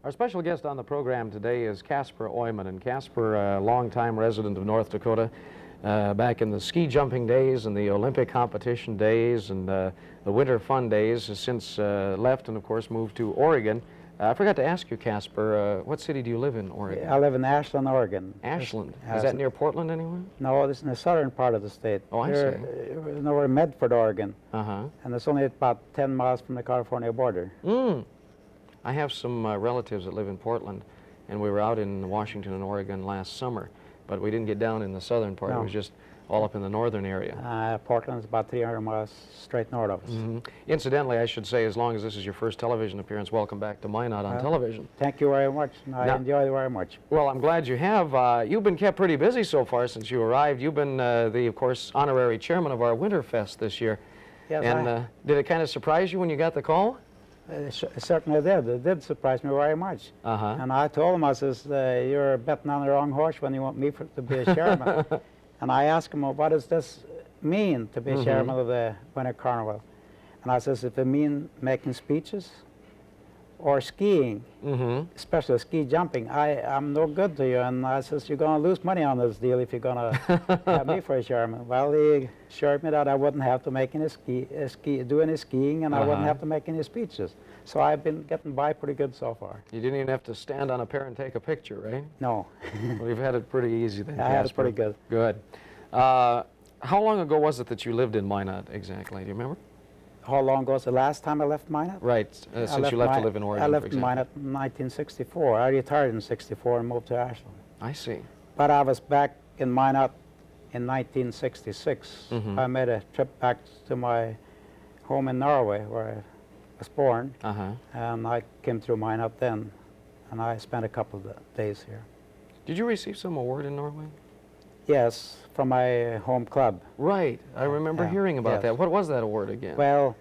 Our special guest on the program today is Casper Oimoen, and Casper, a longtime resident of North Dakota, back in the ski jumping days and the Olympic competition days and the winter fun days, has since left and of course moved to Oregon. I forgot to ask you, Casper, what city do you live in, Oregon? I live in Ashland, Oregon. Ashland. Is that near Portland anywhere? No, this is in the southern part of the state. Oh, I see. We're in Medford, Oregon. Uh-huh. And it's only about 10 miles from the California border. I have some relatives that live in Portland, and we were out in Washington and Oregon last summer, but we didn't get down in the southern part. No. It was just all up in the northern area. Portland is about 300 miles straight north of us. Incidentally, I should say, as long as this is your first television appearance, welcome back to Minot on television. Thank you very much. I enjoy it very much. Well, I'm glad you have. You've been kept pretty busy so far since you arrived. You've been the, of course, honorary chairman of our Winterfest this year. Yes, and did it kind of surprise you when you got the call? It certainly did. It did surprise me very much. And I told him, I says, you're betting on the wrong horse when you want me to be a chairman. And I asked him, well, what does this mean to be chairman of the Winter Carnival? And I says, if it means making speeches or skiing, especially ski jumping, I'm no good to you. And I says, you're going to lose money on this deal if you're going to have me for a chairman. Well, he assured me that I wouldn't have to make any do any skiing, and I wouldn't have to make any speeches. So I've been getting by pretty good so far. You didn't even have to stand on a pair and take a picture, right? No. Well, you've had it pretty easy then, I had it pretty good. Good. How long ago was it that you lived in Minot exactly? Do you remember? How long ago was the last time I left Minot? Right, since you left to live in Oregon, I left for example. Minot in 1964. I retired in 64 and moved to Ashland. I see. But I was back in Minot in 1966. I made a trip back to my home in Norway, where I was born, and I came through Minot then, and I spent a couple of days here. Did you receive some award in Norway? Yes, from my home club. Right, I remember hearing about that. What was that award again? Well,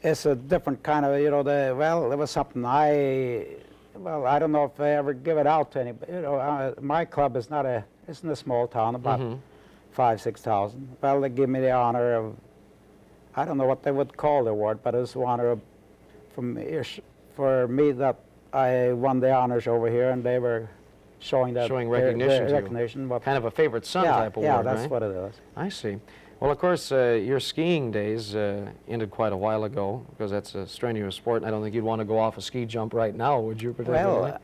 it's a different kind of, you know, well, it was something well, I don't know if I ever give it out to anybody. You know, my club is isn't a small town, about 5,000 to 6,000. Well, they give me the honor of, I don't know what they would call the award, but it's an honor for me that I won the honors over here, and they were showing recognition to you. Kind of a favorite son type award, yeah, that's right? what it is. I see. Well, of course, your skiing days ended quite a while ago, because that's a strenuous sport, and I don't think you'd want to go off a ski jump right now, would you? Well,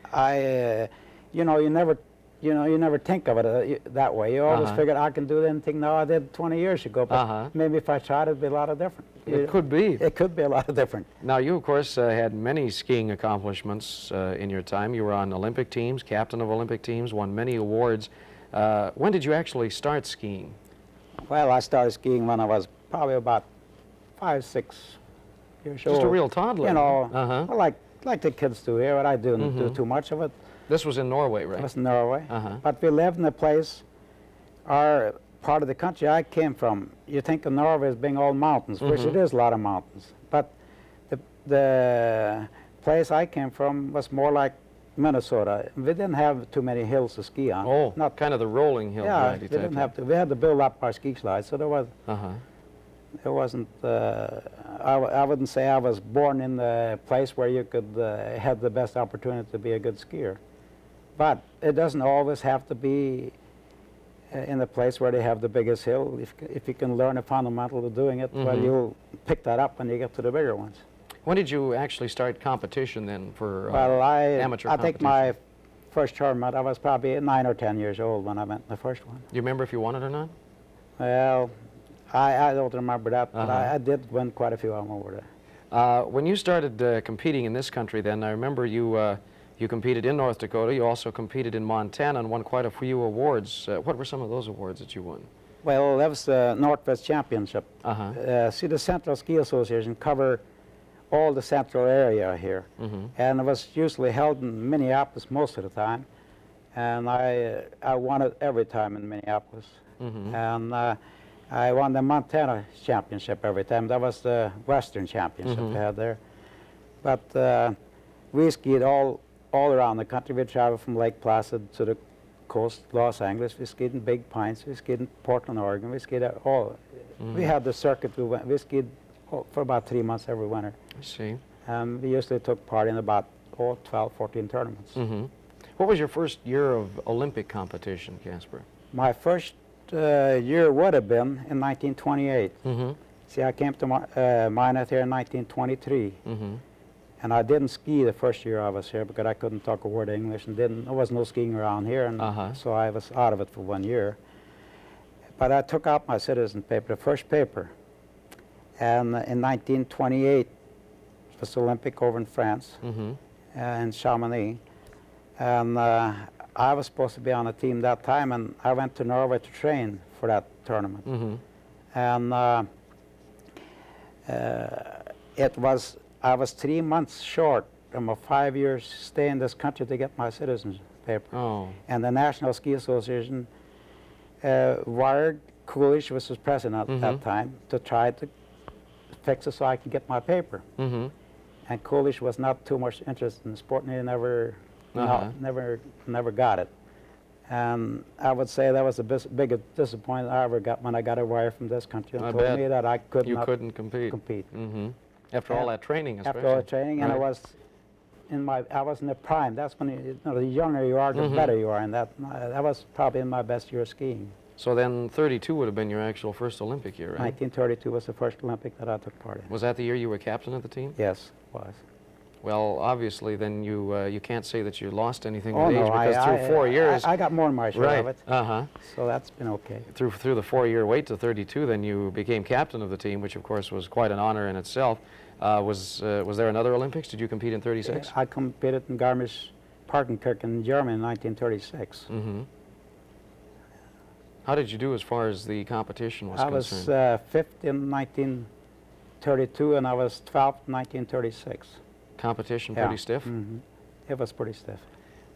you know, you never think of it that way. You always figure I can do anything now I did 20 years ago, but maybe if I tried, it'd be a lot of different. It could be. It could be a lot of different. Now, you, of course, had many skiing accomplishments in your time. You were on Olympic teams, captain of Olympic teams, won many awards. When did you actually start skiing? Well, I started skiing when I was probably about 5, 6 years old. Just a real toddler. You know, well, like the kids do here, but I didn't do too much of it. This was in Norway, right? It was in Norway. But we lived in a place, our part of the country I came from, you think of Norway as being all mountains, which it is a lot of mountains. But the place I came from was more like Minnesota. We didn't have too many hills to ski on. Oh, not kind of the rolling hill variety type. We didn't have to. We had to build up our ski slides, so there was. It wasn't. I wouldn't say I was born in the place where you could have the best opportunity to be a good skier, but it doesn't always have to be in the place where they have the biggest hill. If you can learn a fundamental of doing it, well, you'll pick that up when you get to the bigger ones. When did you actually start competition then for amateur competition? I think my first tournament, I was probably 9 or 10 years old when I went in the first one. Do you remember if you won it or not? Well, I don't remember that, but I did win quite a few of them over there. When you started competing in this country then, I remember you competed in North Dakota. You also competed in Montana and won quite a few awards. What were some of those awards that you won? Well, that was the Northwest Championship. See, the Central Ski Association cover all the central area here. And it was usually held in Minneapolis most of the time. And I won it every time in Minneapolis. And I won the Montana Championship every time. That was the Western Championship they had there. But we skied all around the country. We traveled from Lake Placid to the coast, Los Angeles. We skied in Big Pines. We skied in Portland, Oregon. We skied all. We had the circuit. We skied for about 3 months every winter. I see. We usually took part in about 12, 14 tournaments. What was your first year of Olympic competition, Casper? My first year would have been in 1928. See, I came to Minot here in 1923. And I didn't ski the first year I was here because I couldn't talk a word of English, and there was no skiing around here, and so I was out of it for 1 year. But I took out my citizen paper, the first paper, and in 1928 it was Olympic over in France, in Chamonix, and I was supposed to be on a team that time, and I went to Norway to train for that tournament. And I was 3 months short from a 5 years stay in this country to get my citizenship paper. And the National Ski Association wired Coolidge, which was president at that time, to try to fix it so I could get my paper. And Coolidge was not too much interested in the sport, and he never got it. And I would say that was the biggest disappointment I ever got when I got a wire from this country and told me that I couldn't compete. After all that training, especially. After all that training, and I was in the prime. That's when the younger you are, the better you are, and that was probably in my best year of skiing. So then 32 would have been your actual first Olympic year, right? 1932 was the first Olympic that I took part in. Was that the year you were captain of the team? Yes, it was. Well, obviously, then you can't say that you lost anything with age, because through 4 years... I got more than my share of it. So that's been okay. Through the 4-year wait to 32, then you became captain of the team, which of course was quite an honor in itself. Was there another Olympics? Did you compete in 36? I competed in Garmisch-Partenkirchen in Germany in 1936. How did you do as far as the competition was concerned? I was 5th in 1932, and I was 12th in 1936. Competition pretty stiff? It was pretty stiff.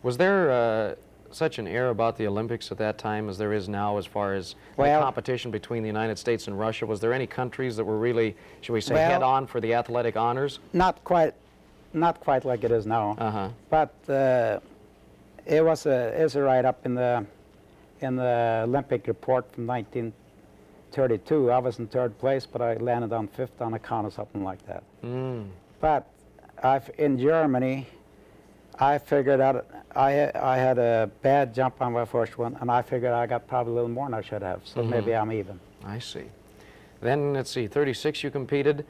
Was there such an air about the Olympics at that time as there is now as far as the competition between the United States and Russia? Was there any countries that were really, should we say, head on for the athletic honors? Not quite like it is now. But it's a write-up in the Olympic report from 1932. I was in 3rd place, but I landed on 5th on account of something like that. But in Germany, I figured out I had a bad jump on my first one, and I figured I got probably a little more than I should have, so maybe I'm even. I see. Then, let's see, 36 you competed,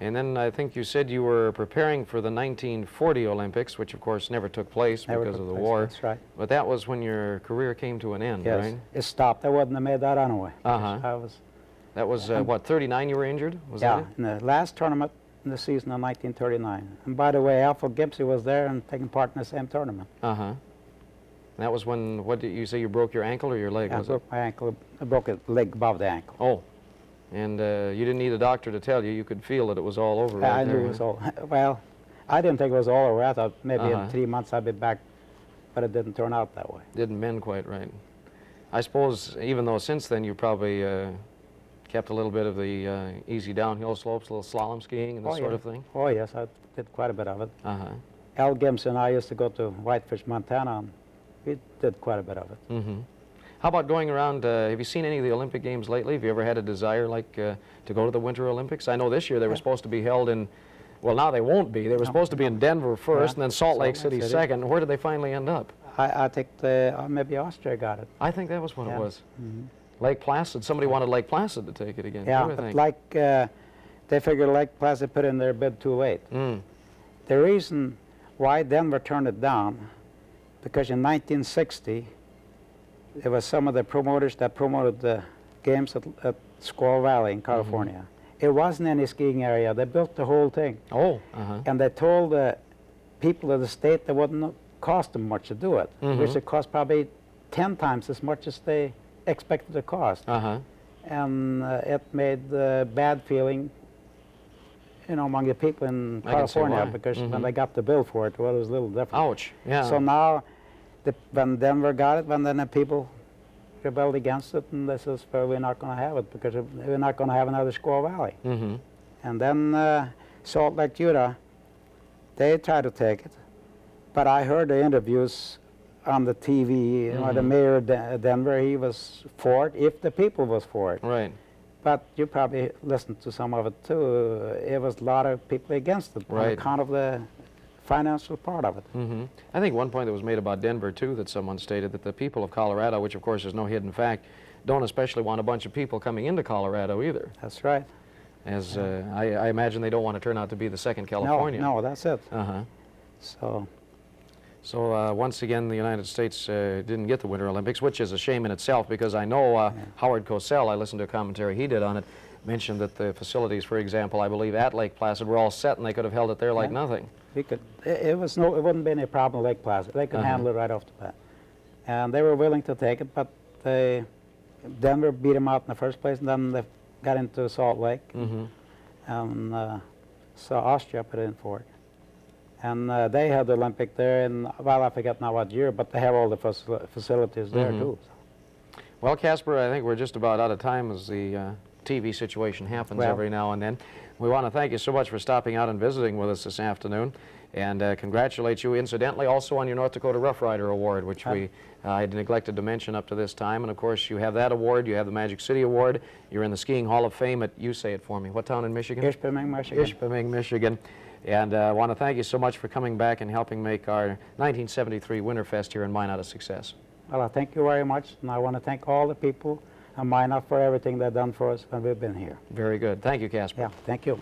and then I think you said you were preparing for the 1940 Olympics, which of course never took place because of the war. That's right. But that was when your career came to an end, right? Yes, it stopped. I wouldn't have made that anyway. That was, what, 39 you were injured? Was that it? In the last tournament in the season of 1939. And by the way, Alfred Gipsy was there and taking part in the same tournament. That was when, what did you say, you broke your ankle or your leg? I broke my ankle. I broke a leg above the ankle. Oh. And you didn't need a doctor to tell you. You could feel that it was all over right I there. knew it was all. Well, I didn't think it was all over. I thought maybe in 3 months I'd be back, but it didn't turn out that way. Didn't mend quite right. I suppose even though since then you probably kept a little bit of the easy downhill slopes, a little slalom skiing and this sort of thing? Oh, yes, I did quite a bit of it. Al Gibson and I used to go to Whitefish, Montana, and we did quite a bit of it. How about going around, have you seen any of the Olympic Games lately? Have you ever had a desire like to go to the Winter Olympics? I know this year they were supposed to be held in, well, now they won't be. They were supposed to be in Denver first and then Salt Lake City second. Where did they finally end up? I think maybe Austria got it. I think that was what it was. Lake Placid. Somebody wanted Lake Placid to take it again. Yeah, but they figured Lake Placid put in their bid too late. The reason why Denver turned it down, because in 1960, there was some of the promoters that promoted the games at Squaw Valley in California. It wasn't any skiing area. They built the whole thing. And they told the people of the state that wouldn't cost them much to do it, which it cost probably 10 times as much as they expected to cost. And it made bad feeling, among the people in California, because when they got the bill for it, well, it was a little different. Ouch, yeah. So now, when Denver got it, then the people rebelled against it, and this is where we're not going to have it, because we're not going to have another Squaw Valley. And then Salt Lake, Utah, they tried to take it, but I heard the interviews on the TV, the mayor of Denver, he was for it, if the people was for it. Right. But you probably listened to some of it too. It was a lot of people against it on account of the financial part of it. I think one point that was made about Denver, too, that someone stated that the people of Colorado, which of course is no hidden fact, don't especially want a bunch of people coming into Colorado either. That's right. As I imagine they don't want to turn out to be the second California. No, that's it. So once again, the United States didn't get the Winter Olympics, which is a shame in itself, because I know Howard Cosell, I listened to a commentary he did on it, mentioned that the facilities, for example, I believe at Lake Placid were all set and they could have held it there like nothing. We could, it wouldn't be any problem with Lake Placid. They could handle it right off the bat. And they were willing to take it, but Denver beat them out in the first place, and then they got into Salt Lake. And so Austria put in for it. And they had the Olympic there in, well, I forget now what year, but they have all the facilities there too. Well, Casper, I think we're just about out of time as the TV situation happens every now and then. We want to thank you so much for stopping out and visiting with us this afternoon, and congratulate you, incidentally, also on your North Dakota Rough Rider Award, which I had neglected to mention up to this time. And of course, you have that award, you have the Magic City Award, you're in the Skiing Hall of Fame at, you say it for me, what town in Michigan? Ishpeming, Michigan. Ishpeming, Michigan. And I want to thank you so much for coming back and helping make our 1973 Winterfest here in Minot a success. Well, I thank you very much, and I want to thank all the people in Minot for everything they've done for us when we've been here. Very good. Thank you, Casper. Yeah, thank you.